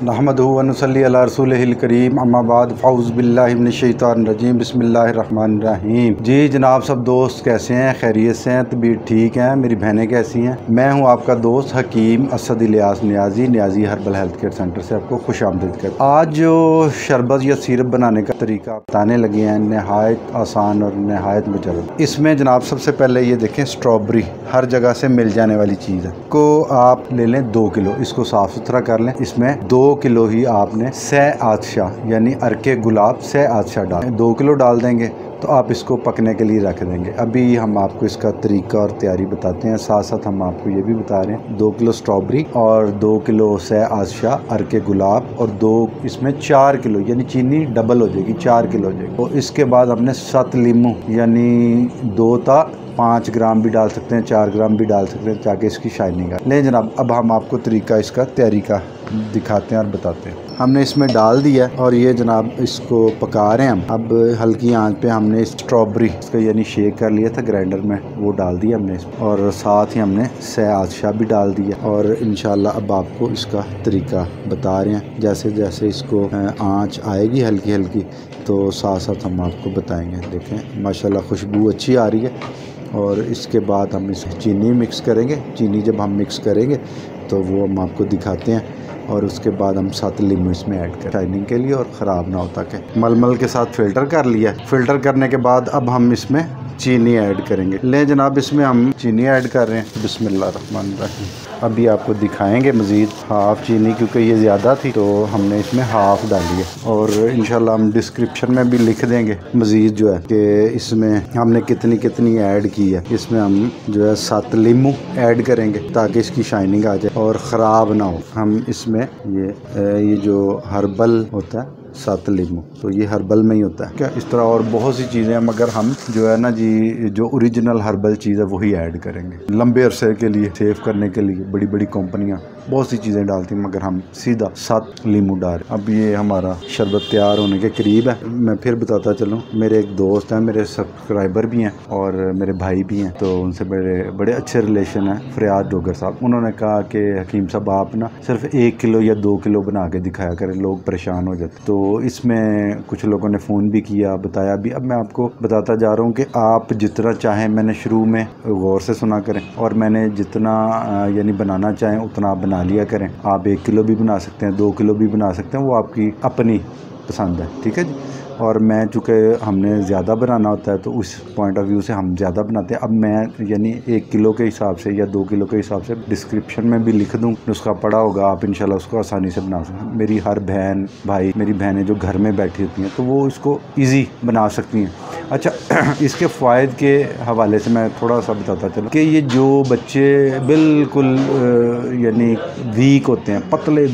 नहमदुहु व नुसल्ली अला रसूलिहिल करीम अम्मा बाद फ़ौज़ु बिल्लाहि मिनश शैतानिर रजीम बिस्मिल्लाहिर रहमानिर रहीम। जी जनाब, सब दोस्त कैसे हैं? खैरियत से हैं? तबीयत ठीक है? मेरी बहनें कैसी हैं? मैं हूं आपका दोस्त Hakim Asad Ilyas Niazi herbal health care centre से आपको खुश आमदीद करता हूं। आज जो शरबत या सिरप बनाने का तरीका बताने लगे हैं, नहायत आसान और नहायत मुजर्रब। इसमें जनाब सबसे पहले ये देखें, स्ट्रॉबेरी हर जगह से मिल जाने वाली चीज़ है। को आप ले लें 2 किलो, इसको साफ़ सुथरा कर लें। इसमें 2 किलो ही आपने सह आदशा यानी अरके गुलाब सह आदशा डाल 2 किलो डाल देंगे तो आप इसको पकने के लिए रख देंगे। अभी हम आपको इसका तरीका और तैयारी बताते हैं, साथ साथ हम आपको ये भी बता रहे हैं 2 किलो स्ट्रॉबेरी और 2 किलो सह आदशा अरके गुलाब और 2 इसमें 4 किलो यानी चीनी डबल हो जाएगी, 4 किलो हो जाएगी। और इसके बाद हमने 7 लीमू यानी 2 था 5 ग्राम भी डाल सकते हैं, 4 ग्राम भी डाल सकते हैं ताकि इसकी शाइनिंग आए। ले जनाब, अब हम आपको तरीका इसका तैयारी का दिखाते हैं और बताते हैं। हमने इसमें डाल दिया और ये जनाब इसको पका रहे हैं हम। अब हल्की आंच पे हमने स्ट्रॉबेरी इसका यानी शेक कर लिया था ग्राइंडर में, वो डाल दिया हमने और साथ ही हमने सह आदशा भी डाल दिया। और इंशाल्लाह अब आपको इसका तरीका बता रहे हैं। जैसे जैसे इसको आंच आएगी हल्की हल्की तो साथ साथ हम आपको बताएंगे। देखें माशाल्लाह खुशबू अच्छी आ रही है। और इसके बाद हम इस चीनी मिक्स करेंगे। चीनी जब हम मिक्स करेंगे तो वो हम आपको दिखाते हैं। और उसके बाद हम 7 लीमू इसमें ऐड कर शाइनिंग के लिए और ख़राब ना होता के मलमल के साथ फ़िल्टर कर लिया। फ़िल्टर करने के बाद अब हम इसमें चीनी ऐड करेंगे। ले जनाब, इसमें हम चीनी ऐड कर रहे हैं। बिस्मिल्लाहिर्रहमानिर्रहीम। अभी आपको दिखाएंगे मज़ीद हाफ़ चीनी, क्योंकि ये ज़्यादा थी तो हमने इसमें हाफ़ डाली है। और इंशाल्लाह हम डिस्क्रिप्शन में भी लिख देंगे मज़ीद जो है कि इसमें हमने कितनी कितनी ऐड की है। इसमें हम जो है 7 लीमू ऐड करेंगे ताकि इसकी शाइनिंग आ जाए और ख़राब ना हो। हम इसमें ये जो हर्बल होता है 7 लीमू, तो ये हर्बल में ही होता है क्या। इस तरह और बहुत सी चीज़ें हैं, मगर हम जो है ना जी जो ओरिजिनल हर्बल चीज़ है वही ऐड करेंगे। लंबे अरसे के लिए सेव करने के लिए बड़ी बड़ी कंपनियां बहुत सी चीज़ें डालती हैं, मगर हम सीधा 7 लीमू डाल। अब ये हमारा शरबत तैयार होने के करीब है। मैं फिर बताता चलूँ, मेरे एक दोस्त हैं, मेरे सब्सक्राइबर भी हैं और मेरे भाई भी हैं, तो उनसे बड़े अच्छे रिलेशन हैं। फरियाद डोगर साहब, उन्होंने कहा कि हकीम साहब आप ना सिर्फ 1 किलो या 2 किलो बना के दिखाया करें, लोग परेशान हो जाते। तो इसमें कुछ लोगों ने फ़ोन भी किया, बताया भी। अब मैं आपको बताता जा रहा हूँ कि आप जितना चाहें, मैंने शुरू में गौर से सुना करें और मैंने जितना यानी बनाना चाहें उतना बना लिया करें। आप 1 किलो भी बना सकते हैं, 2 किलो भी बना सकते हैं, वो आपकी अपनी पसंद है, ठीक है जी। और मैं चूँकि हमने ज़्यादा बनाना होता है तो उस पॉइंट ऑफ व्यू से हम ज़्यादा बनाते हैं। अब मैं यानी 1 किलो के हिसाब से या 2 किलो के हिसाब से डिस्क्रिप्शन में भी लिख दूँ, उसका पड़ा होगा, आप इंशाल्लाह उसको आसानी से बना सकते हैं। मेरी हर बहन भाई, मेरी बहनें जो घर में बैठी होती हैं तो वो इसको ईज़ी बना सकती हैं। अच्छा, इसके फ़ायदे के हवाले से मैं थोड़ा सा बताता चलूँ कि ये जो बच्चे बिल्कुल यानी वीक होते हैं, पतले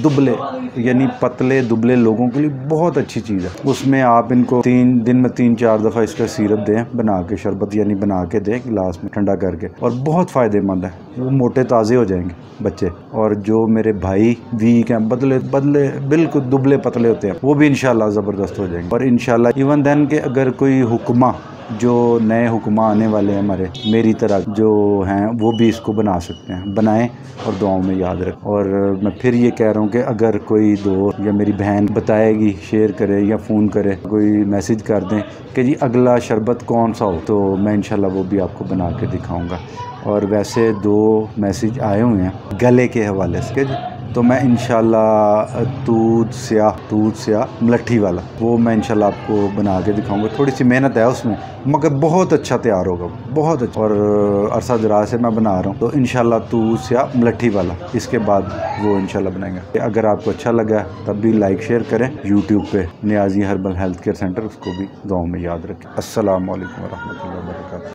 दुबले लोगों के लिए बहुत अच्छी चीज़ है। उसमें आप इनको 3 दिन में 3-4 दफ़ा इसका सिरप दें बना के, शरबत यानी बना के दें गिलास में ठंडा करके, और बहुत फ़ायदेमंद है। वो मोटे ताज़े हो जाएंगे बच्चे। और जो मेरे भाई वीक हैं, बदले बिल्कुल दुबले पतले होते हैं, वो भी इंशाल्लाह ज़बरदस्त हो जाएंगे। और इंशाल्लाह इवन देन के अगर कोई हुक्मा, जो नए हुक्मा आने वाले हैं हमारे मेरी तरह जो हैं, वो भी इसको बना सकते हैं। बनाएं और दुआओं में याद रखें। और मैं फिर ये कह रहा हूँ कि अगर कोई दोस्त या मेरी बहन बताएगी, शेयर करे या फ़ोन करे, कोई मैसेज कर दें कि जी अगला शरबत कौन सा हो, तो मैं इंशाल्लाह वो भी आपको बना के दिखाऊँगा। और वैसे 2 मैसेज आए हुए हैं गले के हवाले से, तो मैं इंशाल्लाह दूध स्याह मलट्ठी वाला वो मैं इंशाल्लाह आपको बना के दिखाऊंगा। थोड़ी सी मेहनत है उसमें, मगर बहुत अच्छा तैयार होगा, बहुत अच्छा। और अरसा दराज से मैं बना रहा हूँ, तो इंशाल्लाह दूध स्याह मलट्ठी वाला इसके बाद वो इंशाल्लाह बनाएंगे। अगर आपको अच्छा लगा तब भी लाइक शेयर करें। यूट्यूब पे Niazi herbal health care centre, उसको भी दुआओं में याद रखें। अस्सलाम वालेकुम व रहमतुल्लाहि व बरकातहू।